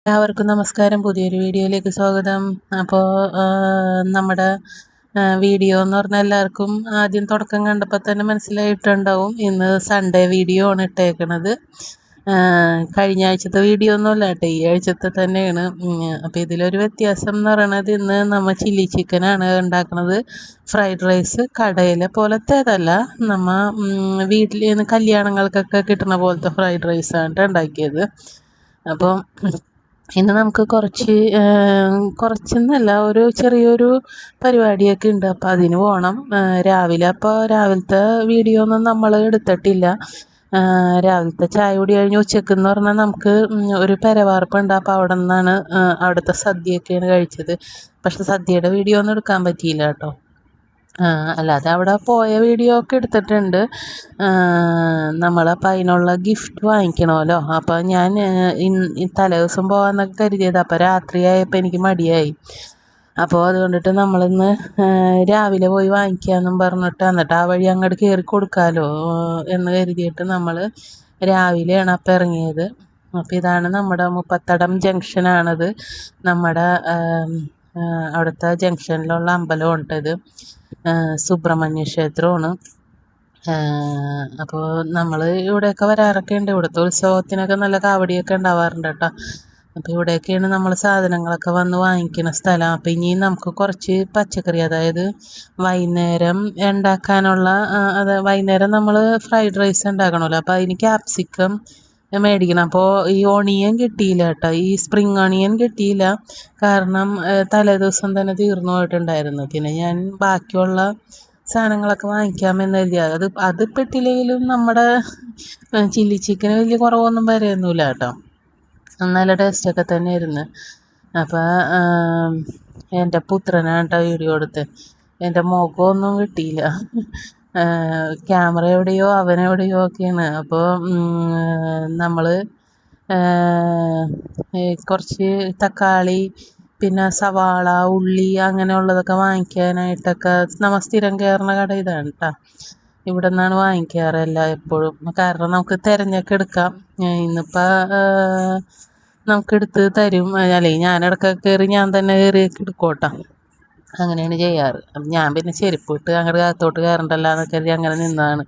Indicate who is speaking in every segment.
Speaker 1: എല്ലാവർക്കും നമസ്കാരം. പുതിയൊരു വീഡിയോയിലേക്ക് സ്വാഗതം. അപ്പോൾ നമ്മുടെ വീഡിയോ എന്ന് പറഞ്ഞാൽ എല്ലാവർക്കും ആദ്യം തുടക്കം കണ്ടപ്പോൾ തന്നെ മനസ്സിലായിട്ടുണ്ടാവും. ഇന്ന് സൺഡേ വീഡിയോ ആണ് ഇട്ടേക്കണത്. കഴിഞ്ഞ ആഴ്ചത്തെ വീഡിയോ ഒന്നുമല്ല കേട്ടോ, ഈ ആഴ്ചത്തെ തന്നെയാണ്. അപ്പോൾ ഇതിലൊരു വ്യത്യാസം എന്ന് പറയണത്, ഇന്ന് നമ്മൾ ചില്ലി ചിക്കനാണ് ഉണ്ടാക്കുന്നത്. ഫ്രൈഡ് റൈസ് കടയിലെ പോലത്തേതല്ല, വീട്ടിൽ നിന്ന് കല്യാണങ്ങൾക്കൊക്കെ കിട്ടുന്ന പോലത്തെ ഫ്രൈഡ് റൈസാണ് ഉണ്ടാക്കിയത്. അപ്പോൾ ഇന്ന് നമുക്ക് കുറച്ചെന്നല്ല, ഒരു ചെറിയൊരു പരിപാടിയൊക്കെ ഉണ്ട്. അപ്പോൾ അതിന് പോകണം രാവിലെ. അപ്പോൾ രാവിലത്തെ വീഡിയോ ഒന്നും നമ്മൾ എടുത്തിട്ടില്ല. രാവിലത്തെ ചായ കുടി കഴിഞ്ഞ് ഉച്ചക്കെന്ന് പറഞ്ഞാൽ നമുക്ക് ഒരു പെരവാർപ്പുണ്ട്. അപ്പോൾ അവിടെ നിന്നാണ് അവിടുത്തെ സദ്യയൊക്കെയാണ് കഴിച്ചത്. പക്ഷെ സദ്യയുടെ വീഡിയോ ഒന്നും എടുക്കാൻ പറ്റിയില്ല കേട്ടോ. അല്ലാതെ അവിടെ പോയ വീഡിയോ ഒക്കെ എടുത്തിട്ടുണ്ട്. നമ്മളപ്പോൾ അതിനുള്ള ഗിഫ്റ്റ് വാങ്ങിക്കണമല്ലോ. അപ്പോൾ ഞാൻ തലേദിവസം പോകാമെന്നൊക്കെ കരുതിയത്. അപ്പോൾ രാത്രിയായപ്പോൾ എനിക്ക് മടിയായി. അപ്പോൾ അതുകൊണ്ടിട്ട് നമ്മളിന്ന് രാവിലെ പോയി വാങ്ങിക്കാമെന്നും പറഞ്ഞിട്ട്, എന്നിട്ട് ആ വഴി അങ്ങോട്ട് കയറി കൊടുക്കാമല്ലോ എന്ന് കരുതിയിട്ട് നമ്മൾ രാവിലെയാണ് അപ്പം ഇറങ്ങിയത്. അപ്പോൾ ഇതാണ് നമ്മുടെ മുപ്പത്തടം ജംഗ്ഷനാണത്. നമ്മുടെ അവിടുത്തെ ജംഗ്ഷനിലുള്ള അമ്പലമുണ്ട് ഇത്. സുബ്രഹ്മണ്യ ക്ഷേത്രമാണ്. അപ്പോൾ നമ്മൾ ഇവിടെയൊക്കെ വരാറൊക്കെ ഉണ്ട്. ഇവിടുത്തെ ഉത്സവത്തിനൊക്കെ നല്ല കാവടിയൊക്കെ ഉണ്ടാവാറുണ്ട് കേട്ടോ. അപ്പോൾ ഇവിടെയൊക്കെയാണ് നമ്മൾ സാധനങ്ങളൊക്കെ വന്ന് വാങ്ങിക്കുന്ന സ്ഥലം. അപ്പോൾ ഇനി നമുക്ക് കുറച്ച് പച്ചക്കറി, അതായത് വൈകുന്നേരം ഉണ്ടാക്കാനുള്ള, വൈകുന്നേരം നമ്മൾ ഫ്രൈഡ് റൈസ് ഉണ്ടാക്കണമല്ലോ. അപ്പോൾ അതിന് ക്യാപ്സിക്കം മേടിക്കണം. അപ്പോൾ ഈ ഓണിയൻ കിട്ടിയില്ല കേട്ടോ, ഈ സ്പ്രിങ് ഓണിയൻ കിട്ടിയില്ല. കാരണം തലേദിവസം തന്നെ തീർന്നു പോയിട്ടുണ്ടായിരുന്നു. പിന്നെ ഞാൻ ബാക്കിയുള്ള സാധനങ്ങളൊക്കെ വാങ്ങിക്കാമെന്ന് കരുതിയത്. അത് പെട്ടില്ലെങ്കിലും നമ്മുടെ ചില്ലി ചിക്കന് വലിയ കുറവൊന്നും വരെയൊന്നുമില്ല കേട്ടോ. നല്ല ടേസ്റ്റൊക്കെ തന്നെയായിരുന്നു. അപ്പോൾ എൻ്റെ പുത്രനാണ് കേട്ടോ വീഡിയോ എടുത്ത്. എൻ്റെ മുഖമൊന്നും കിട്ടിയില്ല. ക്യാമറ എവിടെയോ അവനെവിടെയോ ഒക്കെയാണ്. അപ്പോൾ നമ്മൾ കുറച്ച് തക്കാളി, പിന്നെ സവാള, ഉള്ളി അങ്ങനെയുള്ളതൊക്കെ വാങ്ങിക്കാനായിട്ടൊക്കെ നമ്മൾ സ്ഥിരം കയറുന്ന കട ഇതാണ് കേട്ടോ. ഇവിടെ നിന്നാണ് വാങ്ങിക്കാറ് എപ്പോഴും. കാരണം നമുക്ക് തിരഞ്ഞൊക്കെ എടുക്കാം. ഇന്നിപ്പോൾ നമുക്കെടുത്ത് തരും. അല്ലെങ്കിൽ ഞാനിടയ്ക്കൊക്കെ കയറി ഞാൻ തന്നെ കയറിയൊക്കെ എടുക്കോട്ടോ. അങ്ങനെയാണ് ചെയ്യാറ്. അപ്പം ഞാൻ പിന്നെ ചെരുപ്പ് ഇട്ട് അങ്ങോട്ട് അകത്തോട്ട് കയറണ്ടല്ലോ എന്നൊക്കെ കരുതി അങ്ങനെ നിന്നതാണ്.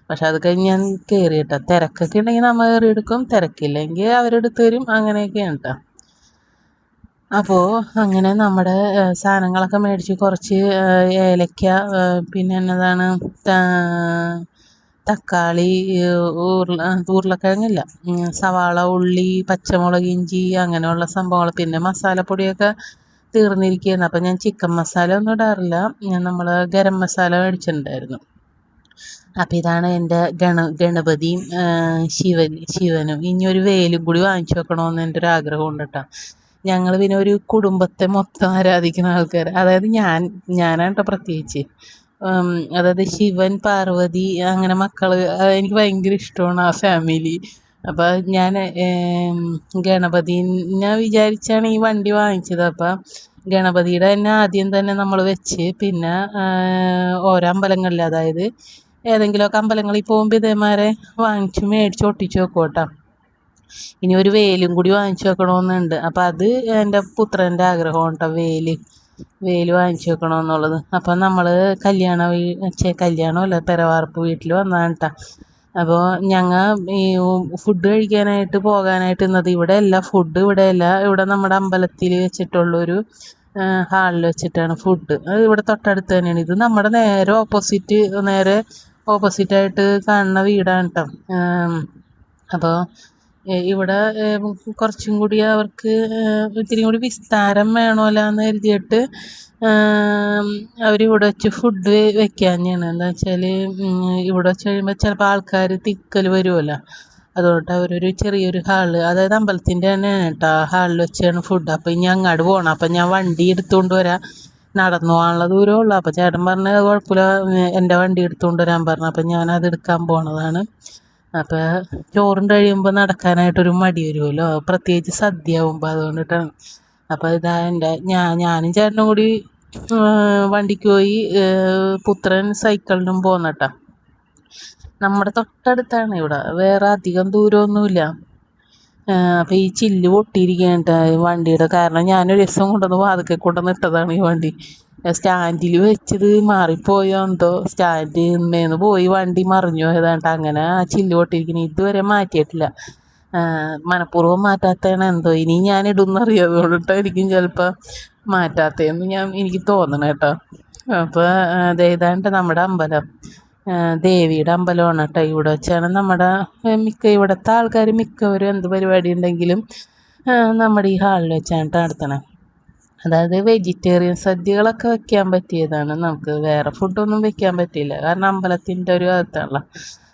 Speaker 1: പക്ഷെ അത് കഴിഞ്ഞ് ഞാൻ കയറി കേട്ടോ. തിരക്കൊക്കെ ഉണ്ടെങ്കിൽ നമ്മൾ കയറി എടുക്കും, തിരക്കില്ലെങ്കിൽ അവരെടുത്ത് തരും. അങ്ങനെയൊക്കെയാണ് കേട്ടോ. അപ്പോൾ അങ്ങനെ നമ്മുടെ സാധനങ്ങളൊക്കെ മേടിച്ച്, കുറച്ച് ഏലക്ക, പിന്നെ എന്നതാണ് തക്കാളി, ഉരുളക്കിഴങ്ങില്ല, സവാള, ഉള്ളി, പച്ചമുളക്, ഇഞ്ചി, അങ്ങനെയുള്ള സംഭവങ്ങൾ. പിന്നെ മസാലപ്പൊടിയൊക്കെ തീർന്നിരിക്കുകയായിരുന്നു. അപ്പം ഞാൻ ചിക്കൻ മസാല ഒന്നും ഇടാറില്ല. നമ്മൾ ഗരം മസാല മേടിച്ചിട്ടുണ്ടായിരുന്നു. അപ്പം ഇതാണ് എൻ്റെ ഗണപതിയും ശിവനും. ഇനി ഒരു വേലും കൂടി വാങ്ങിച്ചു വെക്കണമെന്ന് എൻ്റെ ഒരു ആഗ്രഹമുണ്ട് കേട്ടോ. ഞങ്ങൾ പിന്നെ ഒരു കുടുംബത്തെ മൊത്തം ആരാധിക്കുന്ന ആൾക്കാർ, അതായത് ഞാനാണ് കേട്ടോ പ്രത്യേകിച്ച്. അതായത് ശിവൻ, പാർവതി, അങ്ങനെ മക്കൾ, എനിക്ക് ഭയങ്കര ഇഷ്ടമാണ് ആ ഫാമിലി. അപ്പോൾ ഞാൻ ഗണപതിനെ വിചാരിച്ചാണ് ഈ വണ്ടി വാങ്ങിച്ചത്. അപ്പം ഗണപതിയുടെ തന്നെ ആദ്യം തന്നെ നമ്മൾ വെച്ച്, പിന്നെ ഓരോ അമ്പലങ്ങളിൽ, അതായത് ഏതെങ്കിലുമൊക്കെ അമ്പലങ്ങളിൽ പോകുമ്പോൾ ഇതേമാരെ മേടിച്ച് ഒട്ടിച്ച് വെക്കും കേട്ടോ. ഇനി ഒരു വേലും കൂടി വാങ്ങിച്ചു വെക്കണമെന്നുണ്ട്. അപ്പം അത് എൻ്റെ പുത്രൻ്റെ ആഗ്രഹമാണ് കേട്ടോ, വേല് വാങ്ങിച്ചു വെക്കണമെന്നുള്ളത്. അപ്പം നമ്മൾ കല്യാണമല്ല, പെരവാർപ്പ് വീട്ടിൽ വന്നതാണ് കേട്ടോ. അപ്പോൾ ഞങ്ങൾ ഈ ഫുഡ് കഴിക്കാനായിട്ട് പോകാനായിട്ട് ഇന്നത് ഇവിടെയല്ല, ഫുഡ് ഇവിടെയല്ല, ഇവിടെ നമ്മുടെ അമ്പലത്തിൽ വെച്ചിട്ടുള്ളൊരു ഹാളിൽ വെച്ചിട്ടാണ് ഫുഡ്. അത് ഇവിടെ തൊട്ടടുത്ത് തന്നെയാണ്. ഇത് നമ്മുടെ നേരെ ഓപ്പോസിറ്റായിട്ട് കാണുന്ന വീടാണ് കേട്ടോ. അപ്പോൾ ഇവിടെ കുറച്ചും കൂടി അവർക്ക് ഇത്തിരി കൂടി വിസ്താരം വേണമല്ലോ എന്ന് കരുതിയിട്ട് അവരിവിടെ വെച്ച് ഫുഡ് വെക്കാഞ്ഞാണ്. എന്താ വെച്ചാൽ ഇവിടെ വെച്ച് കഴിയുമ്പോൾ ചിലപ്പോൾ ആൾക്കാർ തിക്കൽ വരുമല്ലോ. അതുകൊണ്ട് അവരൊരു ചെറിയൊരു ഹാള്, അതായത് അമ്പലത്തിൻ്റെ തന്നെയാണ് കേട്ടോ, ഹാളിൽ വെച്ചാണ് ഫുഡ്. അപ്പോൾ ഇനി അങ്ങോട്ട് പോകണം. അപ്പം ഞാൻ വണ്ടി എടുത്തുകൊണ്ട് വരാം, നടന്നു പോകാനുള്ള ദൂരമുള്ളൂ. അപ്പോൾ ചേട്ടൻ പറഞ്ഞത് കുഴപ്പമില്ല, എൻ്റെ വണ്ടി എടുത്തുകൊണ്ട് വരാൻ പറഞ്ഞു. അപ്പം ഞാനത് എടുക്കാൻ പോണതാണ്. അപ്പോൾ ചോറും കഴിയുമ്പോൾ നടക്കാനായിട്ടൊരു മടി വരുമല്ലോ, പ്രത്യേകിച്ച് സദ്യ ആകുമ്പോൾ. അതുകൊണ്ടിട്ടാണ്. അപ്പോൾ ഇതാ ഞാനും ചേട്ടനും കൂടി വണ്ടിക്ക് പോയി, പുത്രൻ സൈക്കിളിനും പോന്നട്ടാ. നമ്മുടെ തൊട്ടടുത്താണ്, ഇവിടെ വേറെ അധികം ദൂരമൊന്നുമില്ല. അപ്പോൾ ഈ ചില്ല് പൊട്ടിയിരിക്കുകയാണ് വണ്ടിയുടെ. കാരണം ഞാനൊരു ദിവസം കൊണ്ടുവന്ന് വാതിൽക്കൽ കൊണ്ടുവന്ന് ഇട്ടതാണ് ഈ വണ്ടി. സ്റ്റാൻഡിൽ വെച്ചത് മാറിപ്പോയോ എന്തോ, സ്റ്റാൻഡിൽ പോയി വണ്ടി മറിഞ്ഞു ഏതാണ്ട്, അങ്ങനെ ആ ചില്ല് പൊട്ടിയിരിക്കുന്നത്. ഇതുവരെ മാറ്റിയിട്ടില്ല. മനഃപൂർവ്വം മാറ്റാത്തതാണ് എന്തോ. ഇനി ഞാൻ ഇടുന്നറിയാം, അതുകൊണ്ടിട്ടായിരിക്കും ചിലപ്പോൾ മാറ്റാത്തതെന്ന് എനിക്ക് തോന്നണം കേട്ടോ. അപ്പോൾ ഏതാണ്ട് നമ്മുടെ അമ്പലം ദേവിയുടെ അമ്പലമാണ് കേട്ടോ. ഇവിടെ വെച്ചാണ് നമ്മുടെ ഇവിടുത്തെ ആൾക്കാർ മിക്കവരും എന്ത് പരിപാടി ഉണ്ടെങ്കിലും നമ്മുടെ ഈ ഹാളിൽ വെച്ചാണ് നടത്തണം. അതായത് വെജിറ്റേറിയൻ സദ്യകളൊക്കെ വെക്കാൻ പറ്റിയതാണ്. നമുക്ക് വേറെ ഫുഡൊന്നും വെക്കാൻ പറ്റില്ല, കാരണം അമ്പലത്തിൻ്റെ ഒരു അകത്താണല്ലോ.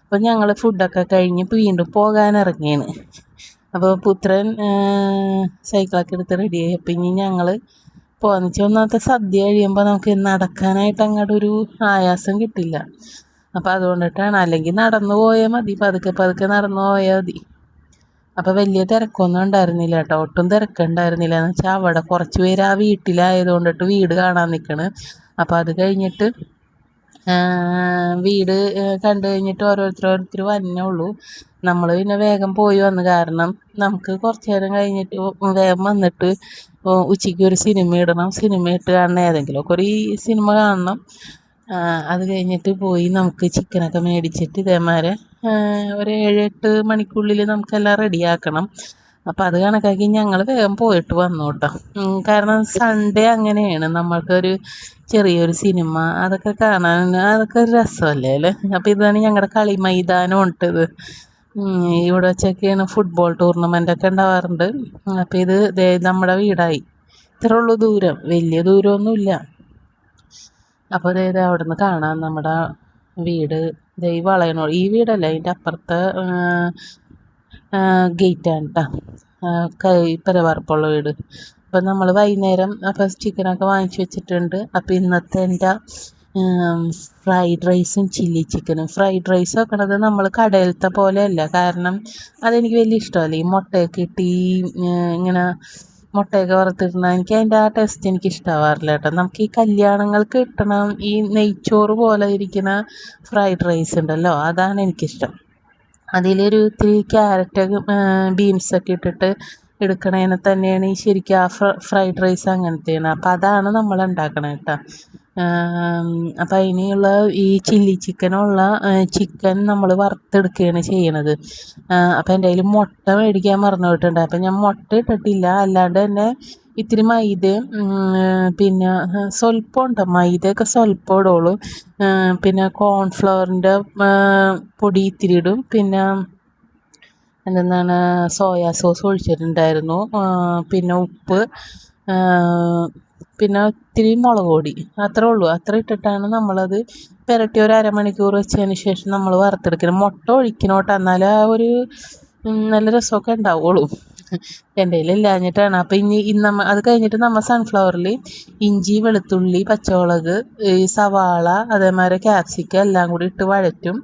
Speaker 1: അപ്പോൾ ഞങ്ങൾ ഫുഡൊക്കെ കഴിഞ്ഞ് വീണ്ടും പോകാനിറങ്ങിയാണ്. അപ്പോൾ പുത്രൻ സൈക്കിളൊക്കെ എടുത്ത് റെഡിയായി. അപ്പം ഇനി ഞങ്ങൾ പോകാന്ന് വെച്ചാൽ, ഒന്നാമത്തെ സദ്യ കഴിയുമ്പോൾ നമുക്ക് നടക്കാനായിട്ട് അങ്ങോട്ട് ഒരു ആയാസം കിട്ടില്ല. അപ്പോൾ അതുകൊണ്ടിട്ടാണ്. അല്ലെങ്കിൽ നടന്നു പോയാൽ മതി, പതുക്കെ പതുക്കെ നടന്നു പോയാൽ മതി. അപ്പോൾ വലിയ തിരക്കൊന്നും ഉണ്ടായിരുന്നില്ല കേട്ടോ, ഒട്ടും തിരക്കുണ്ടായിരുന്നില്ല. എന്ന് വെച്ചാൽ അവിടെ കുറച്ച് പേര് ആ വീട്ടിലായതുകൊണ്ടിട്ട് വീട് കാണാൻ നിൽക്കണ്. അപ്പോൾ അത് കഴിഞ്ഞിട്ട് വീട് കണ്ടു കഴിഞ്ഞിട്ട് ഓരോരുത്തർ വന്നേ ഉള്ളൂ. നമ്മൾ പിന്നെ വേഗം പോയി വന്നു, കാരണം നമുക്ക് കുറച്ച് നേരം കഴിഞ്ഞിട്ട് വേഗം വന്നിട്ട് ഉച്ചയ്ക്ക് ഒരു സിനിമ ഇടണം. സിനിമ ഇട്ട് കാണണം, ഏതെങ്കിലുമൊക്കെ ഒരു സിനിമ കാണണം. അത് കഴിഞ്ഞിട്ട് പോയി നമുക്ക് ചിക്കനൊക്കെ മേടിച്ചിട്ട് ഇതേമാതിരി ഒരു 7-8 മണിക്കുള്ളിൽ നമുക്കെല്ലാം റെഡിയാക്കണം. അപ്പോൾ അത് കണക്കാക്കി ഞങ്ങൾ വേഗം പോയിട്ട് വന്നു കേട്ടോ. കാരണം സൺഡേ അങ്ങനെയാണ്, നമ്മൾക്കൊരു ചെറിയൊരു സിനിമ അതൊക്കെ കാണാൻ, അതൊക്കെ ഒരു രസമല്ലേ അല്ലേ. അപ്പോൾ ഇതാണ് ഞങ്ങളുടെ കളി മൈതാനം ഇട്ടത്. ഇവിടെ വെച്ചൊക്കെയാണ് ഫുട്ബോൾ ടൂർണമെൻ്റൊക്കെ ഉണ്ടാവാറുണ്ട്. അപ്പോൾ ഇത് നമ്മുടെ വീടായി, ഇത്രേ ഉള്ളൂ ദൂരം, വലിയ ദൂരമൊന്നുമില്ല. അപ്പോൾ അവിടെ നിന്ന് കാണാം നമ്മുടെ വീട്. ഈ വളയനോട് ഈ വീടല്ല, അതിൻ്റെ അപ്പുറത്തെ ഗേറ്റാണ് കേട്ടോ, പെരവാർപ്പുള്ള വീട്. അപ്പം നമ്മൾ വൈകുന്നേരം അപ്പോൾ ചിക്കനൊക്കെ വാങ്ങിച്ച് വെച്ചിട്ടുണ്ട്. അപ്പോൾ ഇന്നത്തെ എൻ്റെ ഫ്രൈഡ് റൈസും ചില്ലി ചിക്കനും. ഫ്രൈഡ് റൈസ് വെക്കണത് നമ്മൾ കടയിലത്തെ പോലെയല്ല, കാരണം അതെനിക്ക് വലിയ ഇഷ്ടമല്ല. ഈ മുട്ടയൊക്കെ ഇട്ട് ഇങ്ങനെ മുട്ടയൊക്കെ വറുത്തിടണം, എനിക്ക് അതിൻ്റെ ആ ടേസ്റ്റ് എനിക്ക് ഇഷ്ടമാവാറില്ല കേട്ടോ. നമുക്ക് ഈ കല്യാണങ്ങൾക്ക് കിട്ടണ ഈ നെയ്ച്ചോറ് പോലെ ഇരിക്കുന്ന ഫ്രൈഡ് റൈസ് ഉണ്ടല്ലോ, അതാണ് എനിക്കിഷ്ടം. അതിലൊരു ഇത്തിരി ക്യാരറ്റ് ബീൻസൊക്കെ ഇട്ടിട്ട് എടുക്കണേനെ തന്നെയാണ് ഈ ശരിക്കും ആ ഫ്രൈഡ് റൈസ് അങ്ങനത്തെയാണ്. അപ്പോൾ അതാണ് നമ്മൾ ഉണ്ടാക്കണത് കേട്ടോ. അപ്പം അതിനുള്ള ഈ ചില്ലി ചിക്കനുള്ള ചിക്കൻ നമ്മൾ വറുത്തെടുക്കുകയാണ് ചെയ്യണത്. അപ്പം എൻ്റെ കയ്യിൽ മുട്ട മേടിക്കാൻ മറന്നു പോയിട്ടുണ്ട്. അപ്പം ഞാൻ മുട്ട ഇട്ടിട്ടില്ല, അല്ലാണ്ട് തന്നെ ഇത്തിരി മൈദയും പിന്നെ സ്വല്പം ഉണ്ട്, മൈദയൊക്കെ സ്വല്പം ഇടുള്ളൂ. പിന്നെ കോൺഫ്ലവറിൻ്റെ പൊടി ഇത്തിരി ഇടും. പിന്നെ എന്തെന്നാണ് സോയാ സോസ് ഒഴിച്ചിട്ടുണ്ടായിരുന്നു. പിന്നെ ഉപ്പ്, പിന്നെ ഇത്തിരി മുളക് പൊടി, അത്രേ ഉള്ളൂ. അത്ര ഇട്ടിട്ടാണ് നമ്മളത് പുരട്ടി ഒരു അരമണിക്കൂർ വെച്ചതിന് ശേഷം നമ്മൾ വറുത്തെടുക്കണം. മുട്ട ഒഴിക്കണോട്ട്, എന്നാലേ ആ ഒരു നല്ല രസമൊക്കെ ഉണ്ടാവുള്ളൂ. എൻ്റെ കയ്യിൽ ഇല്ലാഞ്ഞിട്ടാണ്. അപ്പം ഇന്ന് അത് കഴിഞ്ഞിട്ട് നമ്മൾ സൺഫ്ലവറിൽ ഇഞ്ചി, വെളുത്തുള്ളി, പച്ചമുളക്, ഈ സവാള, അതേമാതിരി ക്യാപ്സിക്കം എല്ലാം കൂടി ഇട്ട് വഴറ്റും.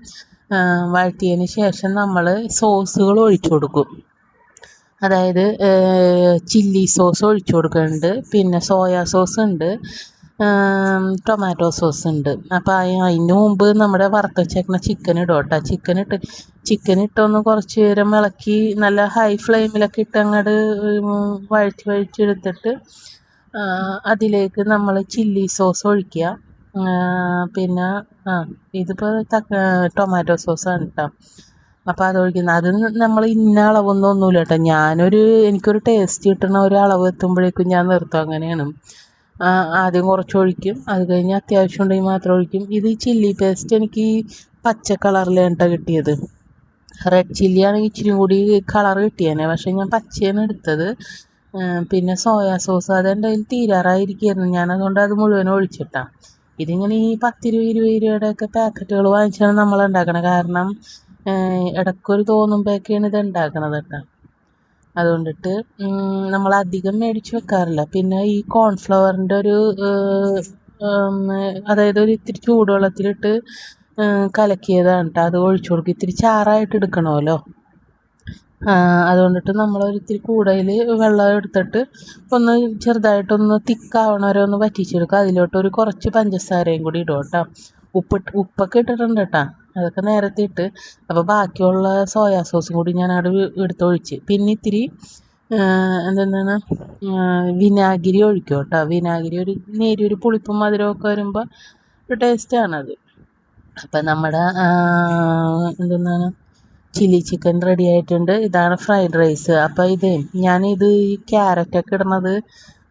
Speaker 1: വഴറ്റിയതിന് ശേഷം നമ്മൾ സോസുകൾ ഒഴിച്ചു കൊടുക്കും. അതായത് ചില്ലി സോസ് ഒഴിച്ചു കൊടുക്കുന്നുണ്ട്, പിന്നെ സോയാ സോസ് ഉണ്ട്, ടൊമാറ്റോ സോസ് ഉണ്ട്. അപ്പോൾ അതിന് മുമ്പ് നമ്മുടെ വറുത്ത് വെച്ചേക്കുന്ന ചിക്കൻ ഇടും കേട്ടോ. ചിക്കൻ ഇട്ടൊന്ന് കുറച്ച് നേരം ഇളക്കി നല്ല ഹൈ ഫ്ലെയിമിലൊക്കെ ഇട്ട് അങ്ങോട്ട് വഴിച്ചെടുത്തിട്ട് അതിലേക്ക് നമ്മൾ ചില്ലി സോസ് ഒഴിക്കുക. പിന്നെ ഇതിപ്പോൾ ടൊമാറ്റോ സോസാണ് കേട്ടോ. അപ്പോൾ അതൊഴിക്കുന്നത്, അത് നമ്മൾ ഇന്ന അളവൊന്നുമില്ല കേട്ടോ. എനിക്കൊരു ടേസ്റ്റ് കിട്ടണ ഒരു അളവ് എത്തുമ്പോഴേക്കും ഞാൻ നിർത്തും, അങ്ങനെയാണ്. ആദ്യം കുറച്ച് ഒഴിക്കും, അത് കഴിഞ്ഞ് അത്യാവശ്യം ഉണ്ടെങ്കിൽ മാത്രം ഒഴിക്കും. ഇത് ചില്ലി പേസ്റ്റ് എനിക്ക് പച്ച കളറിലാണ് കേട്ടോ കിട്ടിയത്. റെഡ് ചില്ലി ആണെങ്കിൽ ഇച്ചിരി കൂടി കളർ കിട്ടിയേനെ, പക്ഷേ ഞാൻ പച്ചയാണ് എടുത്തത്. പിന്നെ സോയാ സോസ് അതെൻ്റെ കയ്യിൽ തീരാറായിരിക്കുമായിരുന്നു, ഞാനതുകൊണ്ട് അത് മുഴുവനും ഒഴിച്ചിട്ടാണ്. ഇതിങ്ങനെ ഈ 10-20 രൂപയുടെയൊക്കെ പാക്കറ്റുകൾ വാങ്ങിച്ചാണ് നമ്മൾ ഉണ്ടാക്കണത്, കാരണം ഇടയ്ക്കൊരു തോന്നുമ്പോഴൊക്കെയാണ് ഇത് ഉണ്ടാക്കണത് കേട്ടോ. അതുകൊണ്ടിട്ട് നമ്മളധികം മേടിച്ച് വെക്കാറില്ല. പിന്നെ ഈ കോൺഫ്ലവറിൻ്റെ ഒരു അതായത് ഒരു ഇത്തിരി ചൂടുവെള്ളത്തിലിട്ട് കലക്കിയതാണ് കേട്ടോ, അത് ഒഴിച്ചു കൊടുക്കും. ഇത്തിരി ചാറായിട്ട് എടുക്കണമല്ലോ, അതുകൊണ്ടിട്ട് നമ്മളൊരിത്തിരി കൂടുതൽ വെള്ളം എടുത്തിട്ട് ഒന്ന് ചെറുതായിട്ടൊന്ന് തിക്കാവണവരെ ഒന്ന് വറ്റിച്ചെടുക്കുക. അതിലോട്ട് കുറച്ച് പഞ്ചസാരയും കൂടി ഇടും കേട്ടോ. ഉപ്പൊക്കെ ഇട്ടിട്ടുണ്ട് കേട്ടോ. അതൊക്കെ നേരത്തെ ഇട്ട്. അപ്പോൾ ബാക്കിയുള്ള സോയാ സോസും കൂടി ഞാൻ അവിടെ എടുത്തൊഴിച്ച്. പിന്നെ ഇത്തിരി എന്തെന്നാണ് വിനാഗിരി ഒഴിക്കും കേട്ടോ. വിനാഗിരി ഒരു നേരിയൊരു പുളിപ്പും മധുരമൊക്കെ വരുമ്പോൾ ഒരു ടേസ്റ്റാണത്. അപ്പം നമ്മുടെ എന്തെന്നാണ് ചില്ലി ചിക്കൻ റെഡി ആയിട്ടുണ്ട്. ഇതാണ് ഫ്രൈഡ് റൈസ്. അപ്പോൾ ഞാനിത് ഈ ക്യാരറ്റൊക്കെ ഇടുന്നത്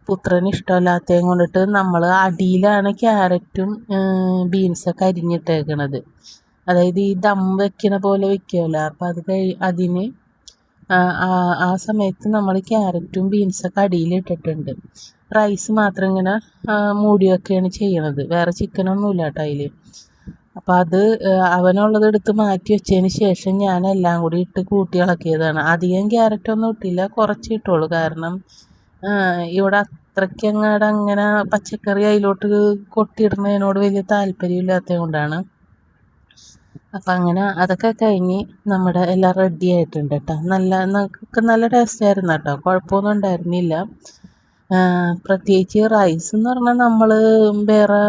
Speaker 1: പുത്രന് ഇഷ്ടമല്ലാത്തതും കൊണ്ടിട്ട് നമ്മൾ അടിയിലാണ് ക്യാരറ്റും ബീൻസൊക്കെ അരിഞ്ഞിട്ടേക്കണത്. അതായത് ഈ ദം വെക്കണ പോലെ വെക്കുമല്ലോ. അപ്പോൾ അതിന് ആ സമയത്ത് നമ്മൾ ക്യാരറ്റും ബീൻസൊക്കെ അടിയിലിട്ടിട്ടുണ്ട്. റൈസ് മാത്രം ഇങ്ങനെ മൂടിയൊക്കെയാണ് ചെയ്യണത്. വേറെ ചിക്കനൊന്നുമില്ല കേട്ടോ അതിൽ. അപ്പോൾ അത് അവനുള്ളത് എടുത്ത് മാറ്റി വെച്ചതിന് ശേഷം ഞാൻ എല്ലാം കൂടി ഇട്ട് കൂട്ടി ഇളക്കിയതാണ്. അധികം ക്യാരറ്റൊന്നും ഇട്ടില്ല, കുറച്ച് ഇട്ടുള്ളൂ. കാരണം ഇവിടെ അത്രയ്ക്കങ്ങാട് അങ്ങനെ പച്ചക്കറി അതിലോട്ട് കൊട്ടിയിടുന്നതിനോട് വലിയ താല്പര്യമില്ലാത്തത് കൊണ്ടാണ്. അപ്പം അങ്ങനെ അതൊക്കെ കഴിഞ്ഞ് നമ്മുടെ എല്ലാം റെഡി ആയിട്ടുണ്ട് കേട്ടോ. നല്ല ടേസ്റ്റായിരുന്നു കേട്ടോ, കുഴപ്പമൊന്നും ഉണ്ടായിരുന്നില്ല. പ്രത്യേകിച്ച് റൈസ് എന്ന് പറഞ്ഞാൽ നമ്മൾ വേറെ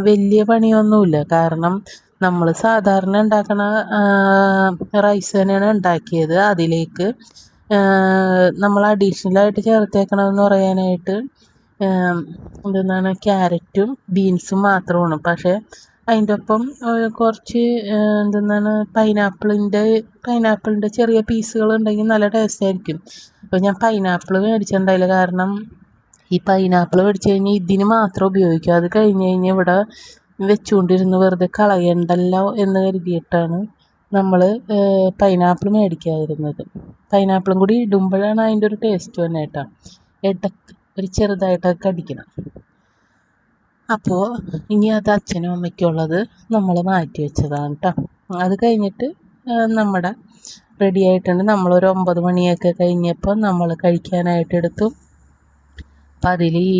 Speaker 1: വലിയ പണിയൊന്നുമില്ല. കാരണം നമ്മൾ സാധാരണ ഉണ്ടാക്കണ റൈസ് തന്നെയാണ് ഉണ്ടാക്കിയത്. അതിലേക്ക് നമ്മൾ അഡീഷണലായിട്ട് ചേർത്തേക്കണമെന്ന് പറയാനായിട്ട് എന്തെന്നാണ് ക്യാരറ്റും ബീൻസും മാത്രമാണ്. പക്ഷേ അതിൻ്റെ ഒപ്പം കുറച്ച് എന്തെന്നാണ് പൈനാപ്പിളിൻ്റെ ചെറിയ പീസുകൾ ഉണ്ടെങ്കിൽ നല്ല ടേസ്റ്റ് ആയിരിക്കും. അപ്പോൾ ഞാൻ പൈനാപ്പിൾ മേടിച്ചിട്ടുണ്ടായില്ല. കാരണം ഈ പൈനാപ്പിൾ മേടിച്ച് കഴിഞ്ഞാൽ ഇതിന് മാത്രം ഉപയോഗിക്കും. അത് കഴിഞ്ഞ് ഇവിടെ വെച്ചുകൊണ്ടിരുന്ന് വെറുതെ കളയണ്ടല്ലോ എന്ന് കരുതിയിട്ടാണ് നമ്മൾ പൈനാപ്പിൾ മേടിക്കാതിരുന്നത്. പൈനാപ്പിളും കൂടി ഇടുമ്പോഴാണ് അതിൻ്റെ ഒരു ടേസ്റ്റ് തന്നെ കേട്ടോ. ഇടയ്ക്ക് ഒരു ചെറുതായിട്ടൊക്കെ കടിക്കണം. അപ്പോൾ ഇനി അത് അച്ഛനും അമ്മയ്ക്കുള്ളത് നമ്മൾ മാറ്റി വെച്ചതാണ് കേട്ടോ. അത് കഴിഞ്ഞിട്ട് നമ്മുടെ റെഡി ആയിട്ടുണ്ട്. നമ്മളൊരു 9 മണിയൊക്കെ കഴിഞ്ഞപ്പോൾ നമ്മൾ കഴിക്കാനായിട്ട് എടുത്തു. അപ്പം അതിൽ ഈ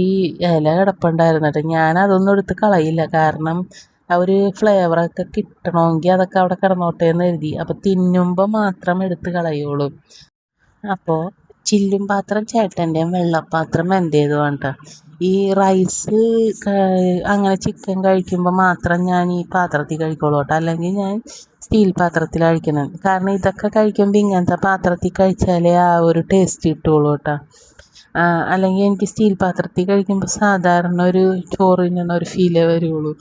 Speaker 1: ഇല കിടപ്പുണ്ടായിരുന്നു കേട്ടോ. ഞാനതൊന്നും എടുത്ത് കളയില്ല. കാരണം ആ ഒരു ഫ്ലേവറൊക്കെ കിട്ടണമെങ്കിൽ അതൊക്കെ അവിടെ കിടന്നോട്ടെ എന്ന് കരുതി. അപ്പോൾ തിന്നുമ്പോൾ മാത്രം എടുത്ത് കളയുള്ളൂ. അപ്പോൾ ചില്ലും പാത്രം ചേട്ടൻ്റെയും വെള്ളപ്പാത്രം എൻ്റേതുമാണ് കേട്ടോ. ഈ റൈസ് അങ്ങനെ ചിക്കൻ കഴിക്കുമ്പോൾ മാത്രം ഞാൻ ഈ പാത്രത്തിൽ കഴിക്കുള്ളൂ കേട്ടോ. അല്ലെങ്കിൽ ഞാൻ സ്റ്റീൽ പാത്രത്തിൽ കഴിക്കണം. കാരണം ഇതൊക്കെ കഴിക്കുമ്പോൾ ഇങ്ങനത്തെ പാത്രത്തിൽ കഴിച്ചാലേ ആ ഒരു ടേസ്റ്റ് കിട്ടുള്ളൂ കേട്ടോ. അല്ലെങ്കിൽ എനിക്ക് സ്റ്റീൽ പാത്രത്തിൽ കഴിക്കുമ്പോൾ സാധാരണ ഒരു ചോറിനുള്ള ഒരു ഫീലേ വരുള്ളൂ.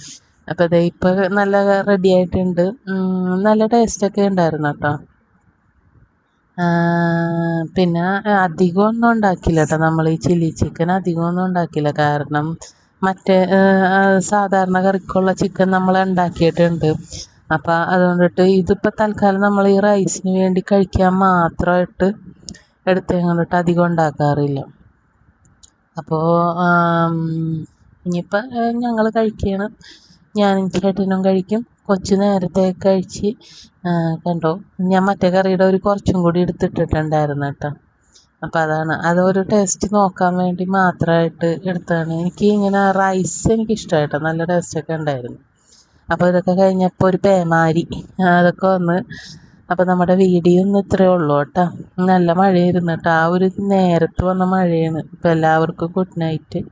Speaker 1: അപ്പോൾ അതെ ഇപ്പോൾ നല്ല റെഡി ആയിട്ടുണ്ട്. നല്ല ടേസ്റ്റൊക്കെ ഉണ്ടായിരുന്നു കേട്ടോ. പിന്നെ അധികമൊന്നും ഉണ്ടാക്കില്ല കേട്ടോ. നമ്മൾ ഈ ചില്ലി ചിക്കൻ അധികമൊന്നും ഉണ്ടാക്കില്ല. കാരണം മറ്റേ സാധാരണ കറിക്കുള്ള ചിക്കൻ നമ്മൾ ഉണ്ടാക്കിയിട്ടുണ്ട്. അപ്പം അതുകൊണ്ടിട്ട് ഇതിപ്പോൾ തൽക്കാലം നമ്മൾ ഈ റൈസിന് വേണ്ടി കഴിക്കാൻ മാത്രമായിട്ട് എടുത്തുകൊണ്ടിട്ട് അധികം ഉണ്ടാക്കാറില്ല. അപ്പോൾ ഇനിയിപ്പോൾ ഞങ്ങൾ കഴിക്കുകയാണ്. ഞാനും ചേട്ടനും കഴിക്കും. കൊച്ചു നേരത്തെ കഴിച്ച് കണ്ടോ. ഞാൻ മറ്റേ കറിയുടെ ഒരു കുറച്ചും കൂടി എടുത്തിട്ടിട്ടുണ്ടായിരുന്നു കേട്ടോ. അപ്പോൾ അതൊരു ടേസ്റ്റ് നോക്കാൻ വേണ്ടി മാത്രമായിട്ട് എടുത്തതാണ്. എനിക്ക് ഇങ്ങനെ റൈസ് എനിക്കിഷ്ടമായിട്ടോ. നല്ല ടേസ്റ്റൊക്കെ ഉണ്ടായിരുന്നു. അപ്പോൾ ഇതൊക്കെ കഴിഞ്ഞപ്പോൾ ഒരു പേമാരി അതൊക്കെ വന്ന്. അപ്പോൾ നമ്മുടെ വീഡിയോ ഒന്നും ഇത്രയേ ഉള്ളൂ കേട്ടോ. നല്ല മഴയായിരുന്നു കേട്ടോ. ആ ഒരു നേരത്ത് വന്ന മഴയാണ്. അപ്പോൾ എല്ലാവർക്കും ഗുഡ് നൈറ്റ്.